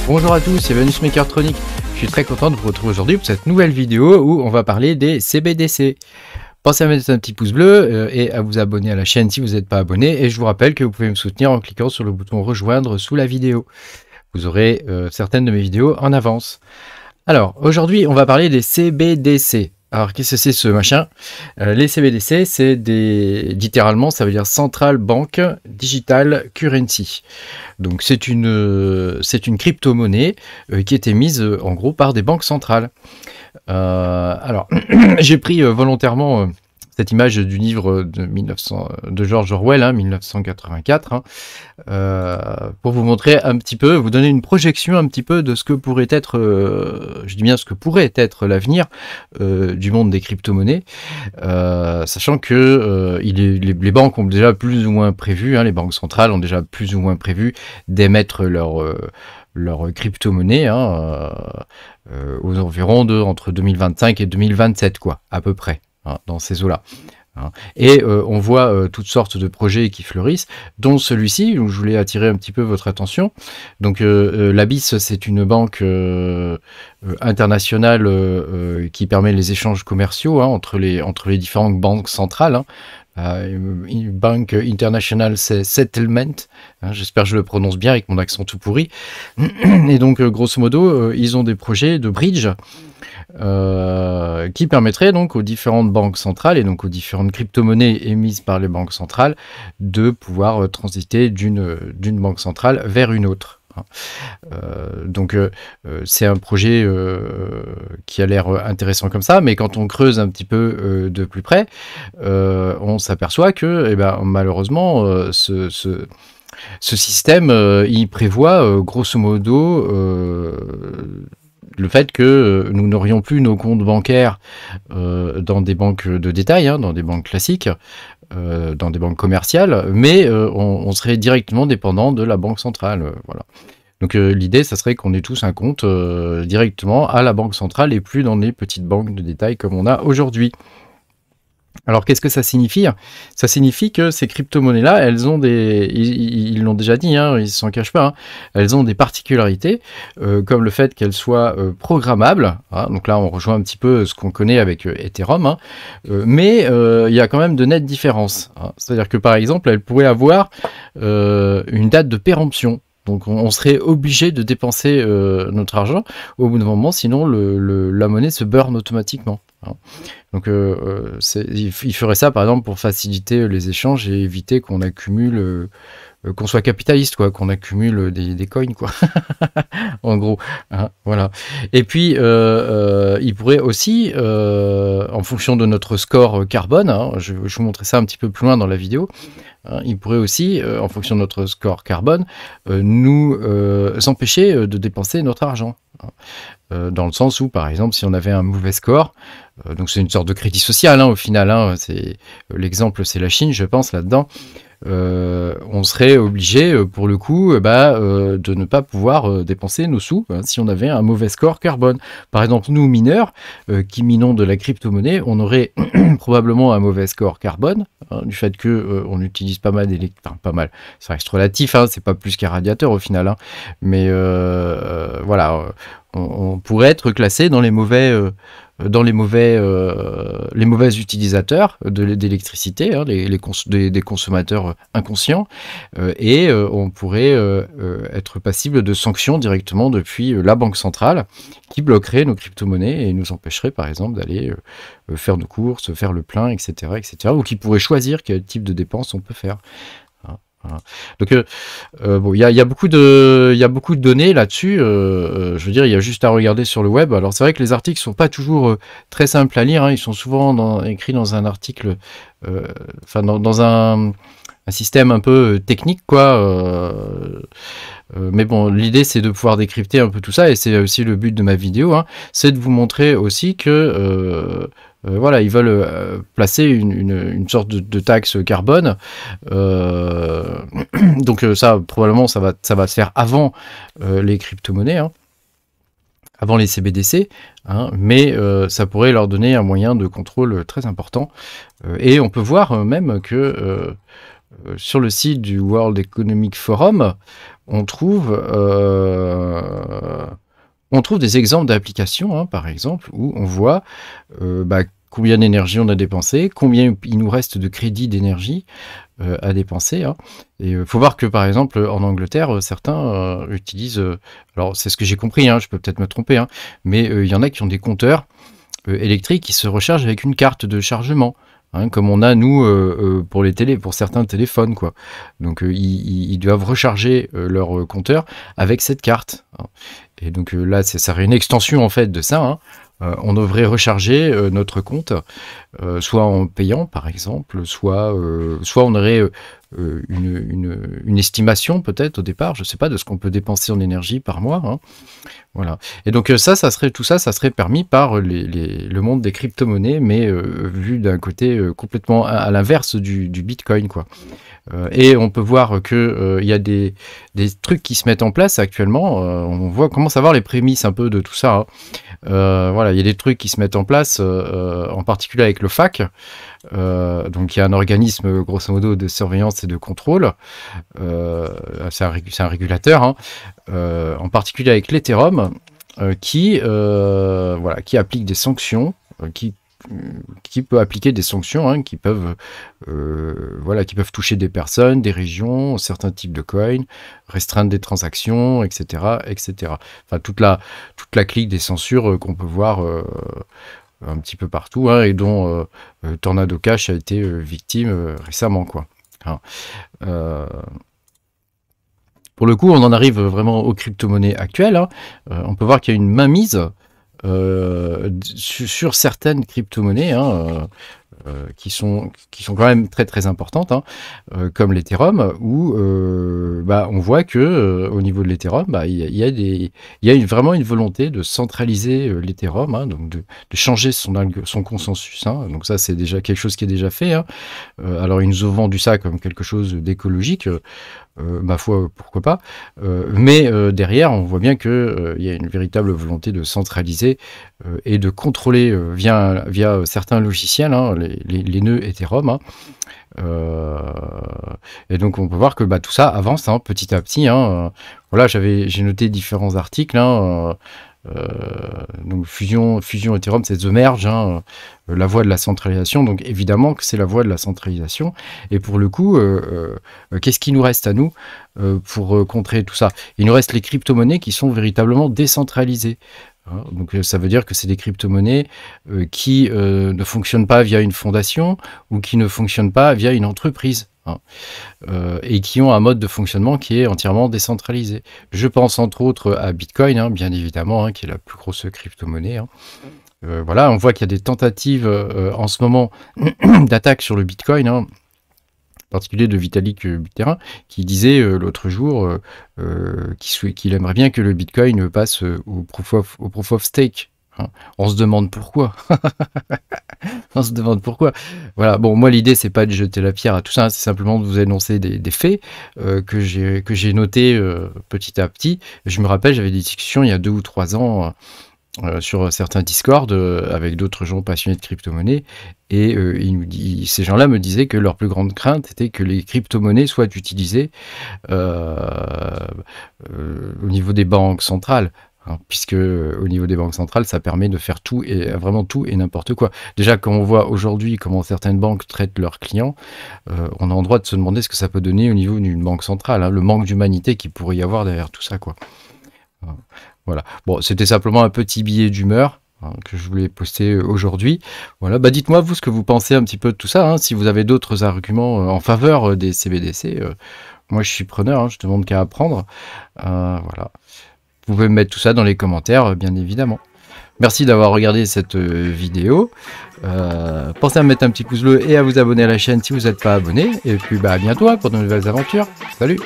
Bonjour à tous, c'est Venus Mechatronic. Je suis très content de vous retrouver aujourd'hui pour cette nouvelle vidéo où on va parler des CBDC. Pensez à mettre un petit pouce bleu et à vous abonner à la chaîne si vous n'êtes pas abonné. Et je vous rappelle que vous pouvez me soutenir en cliquant sur le bouton rejoindre sous la vidéo. Vous aurez certaines de mes vidéos en avance. Alors, aujourd'hui, on va parler des CBDC. Alors, qu'est-ce que c'est ce machin? Les CBDC, c'est littéralement, ça veut dire Central Bank Digital Currency. Donc, c'est une crypto-monnaie qui est émise, en gros, par des banques centrales. Alors, j'ai pris volontairement cette image du livre de George Orwell, 1984, pour vous montrer un petit peu, vous donner une projection un petit peu de ce que pourrait être, je dis bien ce que pourrait être l'avenir du monde des crypto-monnaies, sachant que les banques ont déjà plus ou moins prévu, les banques centrales ont déjà plus ou moins prévu d'émettre leur crypto-monnaie aux environs entre 2025 et 2027, quoi, à peu près. Dans ces eaux-là. Et on voit toutes sortes de projets qui fleurissent, dont celui-ci, où je voulais attirer un petit peu votre attention. Donc l'Abyss, c'est une banque internationale qui permet les échanges commerciaux entre les différentes banques centrales. Bank International Settlement, j'espère que je le prononce bien avec mon accent tout pourri. Et donc grosso modo, ils ont des projets de bridge qui permettraient donc aux différentes banques centrales et donc aux différentes crypto-monnaies émises par les banques centrales de pouvoir transiter d'une banque centrale vers une autre. Donc c'est un projet qui a l'air intéressant comme ça, mais quand on creuse un petit peu de plus près, on s'aperçoit que malheureusement ce système il prévoit grosso modo le fait que nous n'aurions plus nos comptes bancaires dans des banques de détail, dans des banques classiques, dans des banques commerciales, mais on serait directement dépendant de la banque centrale. Voilà. Donc l'idée, ça serait qu'on ait tous un compte directement à la banque centrale et plus dans les petites banques de détail comme on a aujourd'hui. Alors qu'est-ce que ça signifie? Ça signifie que ces crypto-monnaies-là, elles ont ils l'ont déjà dit, ils s'en cachent pas, elles ont des particularités, comme le fait qu'elles soient programmables. Donc là, on rejoint un petit peu ce qu'on connaît avec Ethereum, mais il y a quand même de nettes différences. C'est-à-dire que par exemple, elles pourraient avoir une date de péremption. Donc on serait obligé de dépenser notre argent au bout d'un moment, sinon la monnaie se burn automatiquement. Donc il ferait ça par exemple pour faciliter les échanges et éviter qu'on accumule, qu'on soit capitaliste, quoi, qu'on accumule des coins, quoi. En gros, voilà. Et puis il pourrait aussi, en fonction de notre score carbone, je vais vous montrer ça un petit peu plus loin dans la vidéo. Il pourrait aussi, en fonction de notre score carbone, nous empêcher de dépenser notre argent. Dans le sens où, par exemple, si on avait un mauvais score, donc c'est une sorte de crédit social au final, l'exemple c'est la Chine, je pense, là-dedans, on serait obligé, pour le coup, de ne pas pouvoir dépenser nos sous si on avait un mauvais score carbone. Par exemple, nous, mineurs, qui minons de la crypto-monnaie, on aurait probablement un mauvais score carbone, du fait que on utilise pas mal pas mal, ça reste relatif, c'est pas plus qu'un radiateur au final, mais voilà, on pourrait être classé dans les mauvais utilisateurs d'électricité, des consommateurs inconscients, et on pourrait être passible de sanctions directement depuis la banque centrale qui bloquerait nos crypto-monnaies et nous empêcherait par exemple d'aller faire nos courses, faire le plein, etc., ou qui pourrait choisir quel type de dépenses on peut faire. Voilà. Donc il y a beaucoup de données là-dessus. Je veux dire, il y a juste à regarder sur le web. Alors c'est vrai que les articles sont pas toujours très simples à lire. Ils sont souvent écrits dans un article, dans un système un peu technique, quoi. Mais bon, l'idée c'est de pouvoir décrypter un peu tout ça, et c'est aussi le but de ma vidéo, c'est de vous montrer aussi que voilà, ils veulent placer une sorte de taxe carbone. Donc ça, probablement, ça va se faire avant les crypto-monnaies, avant les CBDC, mais ça pourrait leur donner un moyen de contrôle très important. Et on peut voir même que sur le site du World Economic Forum, on trouve, des exemples d'applications, hein, par exemple, où on voit combien d'énergie on a dépensé, combien il nous reste de crédit d'énergie à dépenser. Hein. Et il faut voir que, par exemple, en Angleterre, certains utilisent... alors, c'est ce que j'ai compris, hein, je peux peut-être me tromper, hein, mais il y en a qui ont des compteurs électriques qui se rechargent avec une carte de chargement. Hein, comme on a nous pour certains téléphones, quoi. Donc ils doivent recharger leur compteur avec cette carte. Hein. Et donc là, ça serait une extension en fait de ça. Hein. On devrait recharger notre compte, soit en payant par exemple, soit on aurait une estimation peut-être au départ, je sais pas, de ce qu'on peut dépenser en énergie par mois. Hein. Voilà. Et donc ça serait permis par le monde des crypto-monnaies, mais vu d'un côté complètement à l'inverse du Bitcoin, quoi. Et on peut voir que il y a des trucs qui se mettent en place actuellement. On commence à voir les prémices un peu de tout ça. Hein. Voilà, il y a des trucs qui se mettent en place, en particulier avec le FAC. Donc il y a un organisme grosso modo de surveillance et de contrôle. C'est un régulateur. Hein. En particulier avec l'Ethereum, qui applique des sanctions, qui peut appliquer des sanctions, hein, qui peuvent toucher des personnes, des régions, certains types de coins, restreindre des transactions, etc., etc. Enfin toute la clique des censures qu'on peut voir un petit peu partout, hein, et dont Tornado Cash a été victime récemment, quoi. Hein. Pour le coup, on en arrive vraiment aux crypto-monnaies actuelles. Hein. On peut voir qu'il y a une mainmise sur certaines crypto-monnaies, hein, qui sont quand même très très importantes, hein, comme l'Ethereum, où on voit que au niveau de l'Ethereum, il y a vraiment une volonté de centraliser l'Ethereum, hein, donc de changer son consensus. Hein, donc ça, c'est déjà quelque chose qui est déjà fait. Hein. Alors ils nous ont vendu ça comme quelque chose d'écologique. Ma foi, pourquoi pas. Mais derrière, on voit bien qu'il y a une véritable volonté de centraliser et de contrôler via certains logiciels, hein, les nœuds Ethereum. Hein. Et donc on peut voir que tout ça avance, hein, petit à petit. Hein. Voilà, j'ai noté différents articles. Hein, donc fusion Ethereum, c'est The Merge, hein, la voie de la centralisation. Donc évidemment que c'est la voie de la centralisation. Et pour le coup, qu'est-ce qui nous reste à nous pour contrer tout ça? Il nous reste les crypto-monnaies qui sont véritablement décentralisées. Hein. Donc ça veut dire que c'est des crypto-monnaies qui ne fonctionnent pas via une fondation ou qui ne fonctionnent pas via une entreprise. Hein, et qui ont un mode de fonctionnement qui est entièrement décentralisé. Je pense entre autres à Bitcoin, hein, bien évidemment, hein, qui est la plus grosse crypto-monnaie. Hein. Voilà, on voit qu'il y a des tentatives en ce moment d'attaque sur le Bitcoin, hein, en particulier de Vitalik Buterin, qui disait l'autre jour qu'il aimerait bien que le Bitcoin passe au proof of stake. Hein. On se demande pourquoi. On se demande pourquoi. Voilà. Bon, moi l'idée c'est pas de jeter la pierre à tout ça, hein, c'est simplement de vous énoncer des faits que j'ai notés petit à petit. Je me rappelle, j'avais des discussions il y a 2 ou 3 ans sur certains Discord avec d'autres gens passionnés de crypto-monnaies, et ces gens-là me disaient que leur plus grande crainte était que les crypto-monnaies soient utilisées au niveau des banques centrales. Hein, puisque au niveau des banques centrales, ça permet de faire tout et vraiment tout et n'importe quoi. Déjà, quand on voit aujourd'hui comment certaines banques traitent leurs clients, on a le droit de se demander ce que ça peut donner au niveau d'une banque centrale, hein, le manque d'humanité qu'il pourrait y avoir derrière tout ça, quoi. Voilà. Bon, c'était simplement un petit billet d'humeur, hein, que je voulais poster aujourd'hui. Voilà. Dites-moi vous ce que vous pensez un petit peu de tout ça. Hein, si vous avez d'autres arguments en faveur des CBDC, moi je suis preneur. Hein, je ne demande qu'à apprendre. Voilà. Vous pouvez mettre tout ça dans les commentaires, bien évidemment. Merci d'avoir regardé cette vidéo. Pensez à mettre un petit pouce bleu et à vous abonner à la chaîne si vous n'êtes pas abonné. Et puis à bientôt pour de nouvelles aventures. Salut!